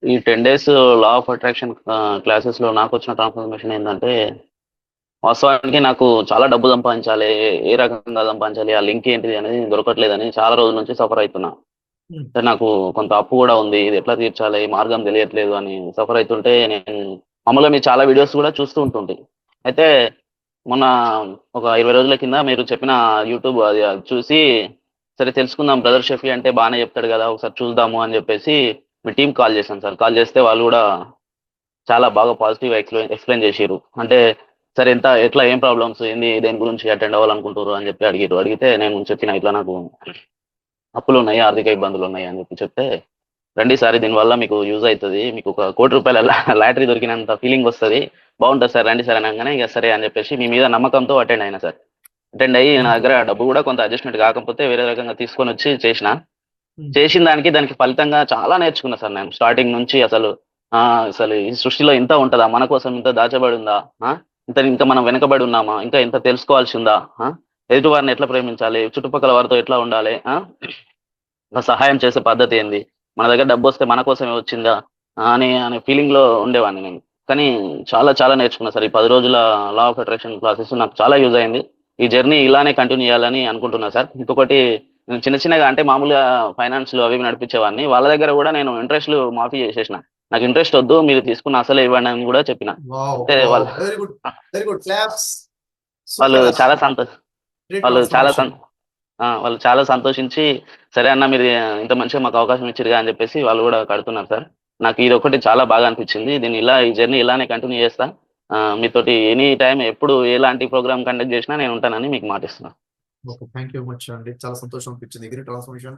ఈ 10 days law of attraction క్లాసెస్‌లో నాకొచ్చిన transformation ఏందంటే, వాస్తవానికి నాకు చాలా డబ్బు సంపాదించాలి. ఏ రకంగా సంపాదించాలి? ఆ లింక్ ఏంటిది అనేది దొరకట్లేదని చాలా రోజుల నుంచి సఫర్ అయితున్నా. హ్మ్. అంటే నాకు కొంత అప్పు గూడా ఉంది. ఇది ఎట్లా తీర్చాలి? మార్గం తెలియట్లేదు అని సఫర్ అయితుంటే నేను మామూలుగా మీ చాలా వీడియోస్ గూడా చూస్తూ ఉంటుంటి. అయితే మొన్న ఒక 20 రోజుల కింద మీరు చెప్పిన యూట్యూబ్ అది చూసి, సరే తెలుసుకుందాం బ్రదర్ షఫీ అంటే బానే చెప్తాడు గదా! ఒకసారి చూద్దాము అని జెప్పేసి మీ టీమ్‌కి కాల్ చేశాను సార్. కాల్ చేస్తే వాళ్ళు గూడా చాలా బాగా పాజిటివ్‌గా ఎక్స్‌ప్లెయిన్ చేషిర్రు. అంటే సరే ఎట్లా ఏం ప్రాబ్లమ్స్ ఏంది? దేని గురించి అటెండ్ అవ్వాలనుకుంటుర్రు అని చెప్పి అడిగిర్రు. అడిగితే నేను చెప్పిన ఇట్లా నాకు అప్పులున్నాయి, ఆర్థిక ఇబ్బందులున్నాయి అని చెప్పి చెప్తే, రండి సార్ దీనివల్ల మీకు యూజ్ అయితది. మీకు ఒక రూ. 1,00,00,000 లాటరీ దొరికినంత ఫీలింగ్ వస్తది. బావుంటది సార్ రండి సార్ అనంగానే ఇగ సరే అని చెప్పేసి మీ మీద నమ్మకంతో అటెండ్ అయినా సార్. అటెండ్ అయ్యి నా హ్మ్. దగ్గర డబ్బు గూడా కొంత అడ్జస్ట్‌మెంట్ కాకపోతే వేరే రకంగా తీసుకొనొచ్చి చేషినా. హ్మ్. చేసిన దానికి ఫలితంగా చాలా నేర్చుకున్నా సార్ నేను. స్టార్టింగ్ నుంచి అసలు ఈ సృష్టిలో ఇంత ఉంటదా? మన కోసం ఇంత దాచబడుందా? ఆ! ఇంకా మనం వెనకబడి ఉన్నామా? ఇంకా ఇంత తెలుసుకోవాల్సి ఉందా? ఆ! ఎదుటి వారిని ఎట్లా ప్రేమించాలి? చుట్టుపక్కల వారితో ఎట్లా ఉండాలి? సహాయం చేసే పద్ధతేంది? మన దగ్గర డబ్బొస్తే మన కోసమే వచ్చిందా? అనే ఫీలింగ్‌లో ఉండేవాడిని నేను. కానీ చాలా నేర్చుకున్నా సార్. ఈ 10 రోజుల లా ఆఫ్ అట్రాక్షన్ క్లాసెస్ నాకు చాలా యూజ్ అయింది. ఈ జర్నీ ఇలానే కంటిన్యూ చేయాలని అనుకుంటున్నా సార్. ఇంకొకటి నేను చిన్నగా అంటే మామూలుగా ఫైనాన్స్‌లు అవి ఇవి నడిపించేవాడిని. వాళ్ళ దగ్గర గూడా నేను ఇంట్రెస్ట్‌లు మాఫీ చేసేసిన. నాకు ఇంట్రెస్ట్ ఒద్దు. మీరు తీసుకున్న అసలే ఇవ్వండి అని గూడా చెప్పిన. వావ్! అంటే wow! Very good. Very good. Claps. వాళ్ళు సూపర్ చాలా అసలు. గ్రేట్ వాళ్ళు చాలా ట్రాన్స్‌ఫర్మేషన్. వాళ్ళు చాలా సంతోషించి, సరే అన్న మీరు ఇంత మంచిగా మాకు అవకాశం ఇచ్చిర్రుగా అని జెప్పేసి వాళ్ళు గూడా కడుతున్నారు సార్. నాకు ఇదొక్కటి చాలా బాగా అనిపిచ్చింది. ఈ జర్నీ ఇలానే కంటిన్యూ చేస్తా. మీతోటి ఎనీ టైమ్ ఎప్పుడు ఎలాంటి ప్రోగ్రామ్ కండక్ట్ జేసినా నేను ఉంటానని మీకు మాటిస్తున్నా. ఓకే. థాంక్ యూ మచ్ అండి. చాలా సంతోషం అనిపించింది. Great transformation.